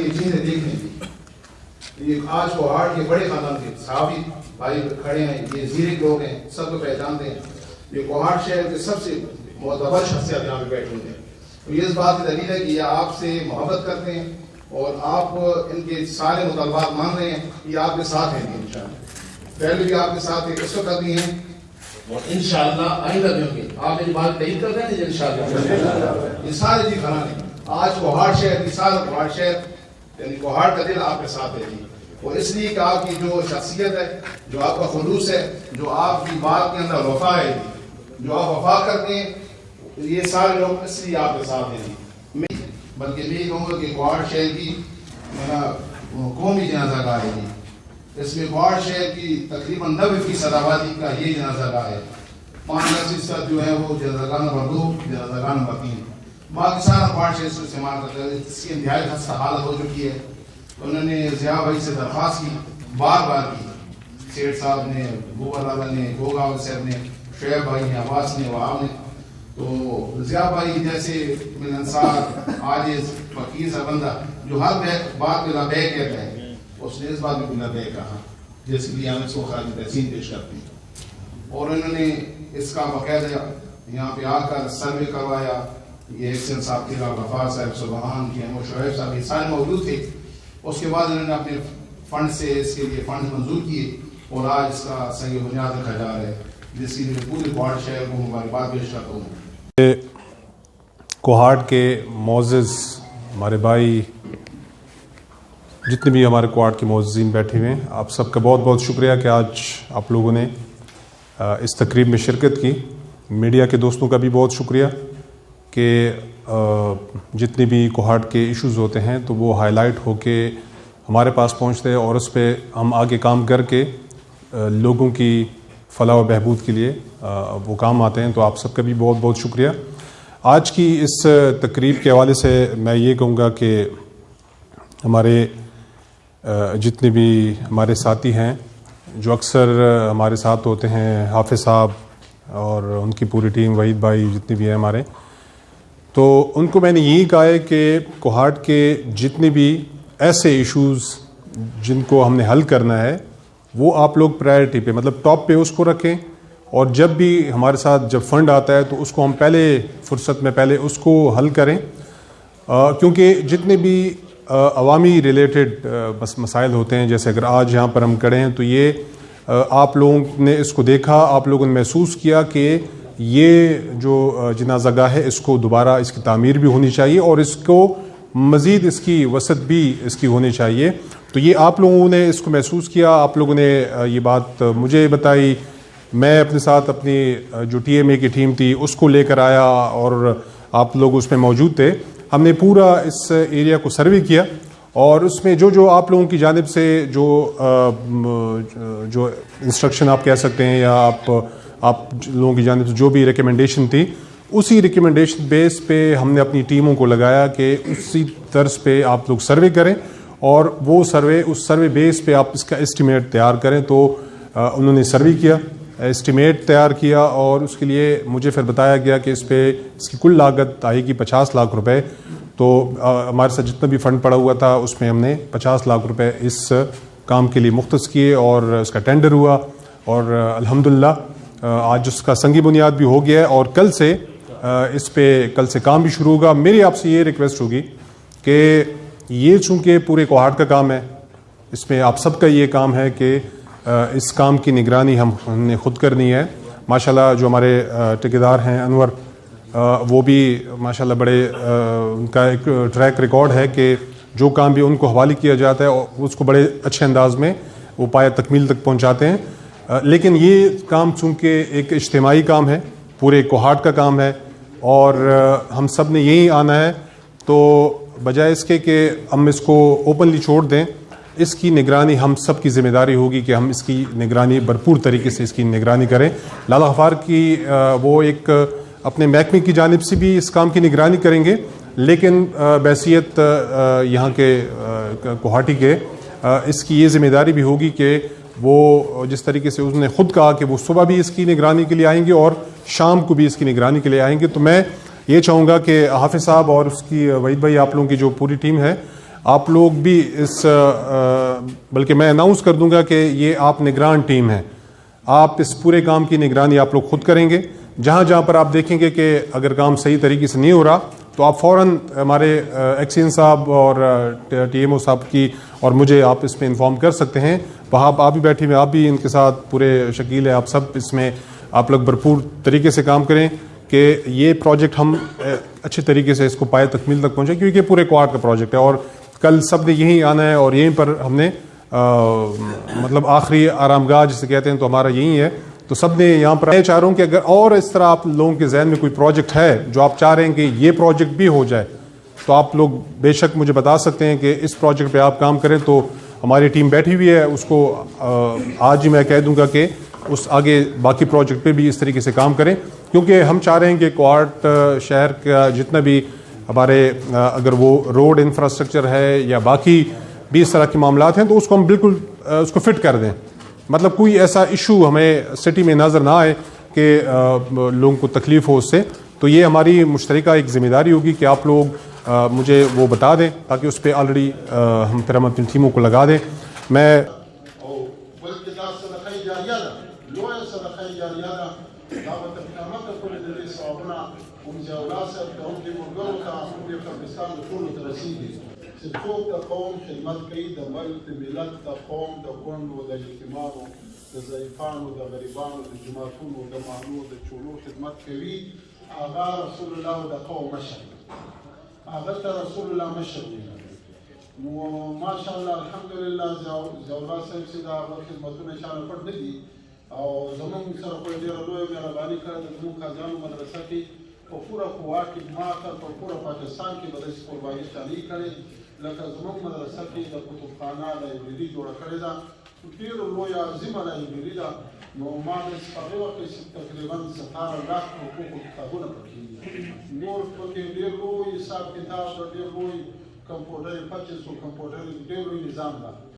یہ چیزیں دیکھنے کی، یہ آج کو ہارٹ کے بڑے خاندان کے صحابی بھائی کھڑے ہیں، یہ زیرک لوگ ہیں، سب کو پہچانتے ہیں، یہ کوہاٹ شہر کے سب سے معتبر شخصیات یہاں پہ بیٹھے ہوئے ہیں. تو یہ اس بات کی دلیل ہے کہ یہ آپ سے محبت کرتے ہیں اور آپ ان کے سارے مطالبات مان رہے ہیں. یہ آپ کے ساتھ ہیں انشاءاللہ، پہلے بھی آپ کے ساتھ ایک اس وقت بھی ہیں اور انشاءاللہ آئندہ بھی ہوں گے. آپ میری بات تائید کر رہے ہیں انشاءاللہ. یہ سارے جی گھرانے آج کوہاٹ شہر کی سارا کوہاٹ شہر یعنی کوہاٹ کا دل آپ کے ساتھ ہے جی. اور اس لیے کہ آپ کی جو شخصیت ہے، جو آپ کا خلوص ہے، جو آپ کی بات کے اندر وفا ہے جی، جو آپ وفا کرتے ہیں، یہ سارے لوگ اس لیے آپ کے ساتھ ہیں جی. بلکہ میں یہ کہوں گا کہ کوہاٹ شہر کی قومی جنازہ گاہ ہے جی. اس میں کوہاٹ شہر کی تقریباً 90% آبادی کا یہ جنازہ گاہ ہے. 5% جو ہے وہ جنازہ گاہ نمبر 2، جنازہ گاہ نمبر 3. باقی سارا کوہاٹ شہر سے استعمال کرتے ہیں. اس کی انتہائی خستہ حالت ہو چکی ہے. انہوں نے ضیاء بھائی سے درخواست کی، بار بار کی، سیٹھ صاحب نے، گوبر والا نے، گوگاول صاحب نے، شعیب بھائی نے، عباس نے، وہاب نے. تو ضیاء بھائی جیسے ملنسار عاجز فقیر سا بندہ جو ہر بات میں لبیک کہتا ہے، اس نے اس بات میں بھی لبیک کہا، جس کے لیے ہم اس کو خراج تحسین پیش کرتے ہیں. اور انہوں نے اس کا باقاعدہ یہاں پہ آ کر سروے کروایا. یہ ایکسن صاحب کے غفار صاحب، سبحان کی احمد شعیب صاحب، یہ سارے موجود تھے. اس کے بعد انہوں نے اپنے فنڈ سے اس کے لیے فنڈ منظور کیے اور آج اس کا صحیح بنیاد رکھا جا رہا ہے، جس کی میں پورے کوہاٹ شہر کو مبارکباد پیش کرتا ہوں. کوہاٹ کے معزز ہمارے بھائی جتنے بھی ہمارے کوہاٹ کے معززین بیٹھے ہوئے ہیں، آپ سب کا بہت بہت شکریہ کہ آج آپ لوگوں نے اس تقریب میں شرکت کی. میڈیا کے دوستوں کا بھی بہت شکریہ کہ جتنے بھی کوہاٹ کے ایشوز ہوتے ہیں تو وہ ہائی لائٹ ہو کے ہمارے پاس پہنچتے ہیں اور اس پہ ہم آگے کام کر کے لوگوں کی فلاح و بہبود کے لیے وہ کام آتے ہیں. تو آپ سب کا بھی بہت بہت شکریہ. آج کی اس تقریب کے حوالے سے میں یہ کہوں گا کہ ہمارے جتنے بھی ہمارے ساتھی ہیں جو اکثر ہمارے ساتھ ہوتے ہیں، حافظ صاحب اور ان کی پوری ٹیم، وحید بھائی جتنے بھی ہیں ہمارے، تو ان کو میں نے یہی کہا ہے کہ کوہاٹ کے جتنے بھی ایسے ایشوز جن کو ہم نے حل کرنا ہے وہ آپ لوگ پرائرٹی پہ، مطلب ٹاپ پہ اس کو رکھیں. اور جب بھی ہمارے ساتھ جب فنڈ آتا ہے تو اس کو ہم پہلے فرصت میں پہلے اس کو حل کریں، کیونکہ جتنے بھی عوامی ریلیٹڈ مسائل ہوتے ہیں، جیسے اگر آج یہاں پر ہم کھڑے ہیں تو یہ آپ لوگوں نے اس کو دیکھا، آپ لوگوں نے محسوس کیا کہ یہ جو جنازہ گاہ ہے اس کو دوبارہ اس کی تعمیر بھی ہونی چاہیے اور اس کو مزید اس کی وسعت بھی اس کی ہونی چاہیے. تو یہ آپ لوگوں نے اس کو محسوس کیا، آپ لوگوں نے یہ بات مجھے بتائی، میں اپنے ساتھ اپنی جو ٹی ایم اے کی ٹیم تھی اس کو لے کر آیا اور آپ لوگ اس میں موجود تھے. ہم نے پورا اس ایریا کو سروے کیا اور اس میں جو آپ لوگوں کی جانب سے جو انسٹرکشن آپ کہہ سکتے ہیں یا آپ لوگوں کی جانب سے جو بھی ریکمنڈیشن تھی، اسی ریکمنڈیشن بیس پہ ہم نے اپنی ٹیموں کو لگایا کہ اسی طرز پہ آپ لوگ سروے کریں اور وہ اس سروے بیس پہ آپ اس کا اسٹیمیٹ تیار کریں. تو انہوں نے سروے کیا، اسٹیمیٹ تیار کیا اور اس کے لیے مجھے پھر بتایا گیا کہ اس کی کل لاگت آئے گی 50 لاکھ روپے. تو ہمارے ساتھ جتنا بھی فنڈ پڑا ہوا تھا اس میں ہم نے 50 لاکھ روپے اس کام کے لیے مختص کیے اور اس کا ٹینڈر ہوا اور الحمدللہ آج اس کا سنگی بنیاد بھی ہو گیا ہے اور کل سے کل سے کام بھی شروع ہوگا. میری آپ سے یہ ریکویسٹ ہوگی کہ یہ چونکہ پورے کوہاٹ کا کام ہے، اس میں آپ سب کا یہ کام ہے کہ اس کام کی نگرانی ہم نے خود کرنی ہے. ماشاءاللہ جو ہمارے ٹھیکیدار ہیں انور، وہ بھی ماشاءاللہ بڑے ان کا ایک ٹریک ریکارڈ ہے کہ جو کام بھی ان کو حوالے کیا جاتا ہے اور اس کو بڑے اچھے انداز میں وہ پایہ تکمیل تک پہنچاتے ہیں. لیکن یہ کام چونکہ ایک اجتماعی کام ہے، پورے کوہاٹ کا کام ہے اور ہم سب نے یہی آنا ہے، تو بجائے اس کے کہ ہم اس کو اوپنلی چھوڑ دیں، اس کی نگرانی ہم سب کی ذمہ داری ہوگی کہ ہم اس کی نگرانی بھرپور طریقے سے اس کی نگرانی کریں. لالا غفار کی وہ ایک اپنے محکمے کی جانب سے بھی اس کام کی نگرانی کریں گے، لیکن بحیثیت یہاں کے کوہاٹی کے اس کی یہ ذمہ داری بھی ہوگی کہ وہ جس طریقے سے اس نے خود کہا کہ وہ صبح بھی اس کی نگرانی کے لیے آئیں گے اور شام کو بھی اس کی نگرانی کے لیے آئیں گے. تو میں یہ چاہوں گا کہ حافظ صاحب اور اس کی وحید بھائی، آپ لوگوں کی جو پوری ٹیم ہے، آپ لوگ بھی اس بلکہ میں اناؤنس کر دوں گا کہ یہ آپ نگران ٹیم ہیں، آپ اس پورے کام کی نگرانی آپ لوگ خود کریں گے. جہاں جہاں پر آپ دیکھیں گے کہ اگر کام صحیح طریقے سے نہیں ہو رہا تو آپ فوراً ہمارے ایکسین صاحب اور ٹی ایم او صاحب کی اور مجھے آپ اس میں انفارم کر سکتے ہیں. وہاں آپ بھی بیٹھے ہوئے، آپ بھی ان کے ساتھ پورے شکیل ہے، آپ سب اس میں آپ لوگ بھرپور طریقے سے کام کریں کہ یہ پروجیکٹ ہم اچھے طریقے سے اس کو پایہ تکمیل تک پہنچے، کیونکہ یہ پورے کوہاٹ کا پروجیکٹ ہے اور کل سب نے یہیں آنا ہے اور یہیں پر ہم نے مطلب آخری آرام گاہ جسے کہتے ہیں تو ہمارا یہی ہے. تو سب نے یہاں پر میں چاہ رہا ہوں کہ اگر اور اس طرح آپ لوگوں کے ذہن میں کوئی پروجیکٹ ہے جو آپ چاہ رہے ہیں کہ یہ پروجیکٹ بھی ہو جائے تو آپ لوگ بے شک مجھے بتا سکتے ہیں کہ اس پروجیکٹ پہ آپ کام کریں. تو ہماری ٹیم بیٹھی ہوئی ہے، اس کو آج ہی میں کہہ دوں گا کہ اس آگے باقی پروجیکٹ پہ بھی اس طریقے سے کام کریں، کیونکہ ہم چاہ رہے ہیں کہ کوہاٹ شہر کا جتنا بھی ہمارے اگر وہ روڈ انفراسٹرکچر ہے یا باقی بھی اس طرح کے معاملات ہیں تو اس کو ہم بالکل اس کو فٹ کر دیں. مطلب کوئی ایسا ایشو ہمیں سٹی میں نظر نہ آئے کہ لوگوں کو تکلیف ہو اس سے. تو یہ ہماری مشترکہ ایک ذمہ داری ہوگی کہ آپ لوگ مجھے وہ بتا دیں تاکہ اس پہ آلریڈی ہم پھر ہم اپنی ٹیموں کو لگا دیں. میں څوک د قوم خدمت کوي، د ملک د ملت د قوم د کونډو د یتیمانو د ضعیفانو د غریبانو د جماعتونو د مالو د چولو خدمت کوي، هغه رسول الله د قوم مشر هغه ته رسول الله مشر وي. نو ماشاءالله الحمدلله ضیاءالله صاحب چې د هغه خدمتونه چانه پټ نه دي او زموږ سره په ډېره لویه مهرباني کړې ده. زموږ قاضیانو مدرسه کې په پوره کوهاټ کې ما ته په پوره پاکستان کې به داسې قرباني چالي کړې لکه زموږ مدرسه کې د کتابخانه لایبرري جوړه کړې ده، ډېره لویه عظیمه لایبرري ده. نو ما د هغې وخت کې تقریبا 17 لاکھ حقوقو کتابونه پکې دي، نور پکې ډېر لوی حساب کتاب ده، ډېر لوی کمپیوټر 2500 کمپیوټر ډېر لوی نظام ده.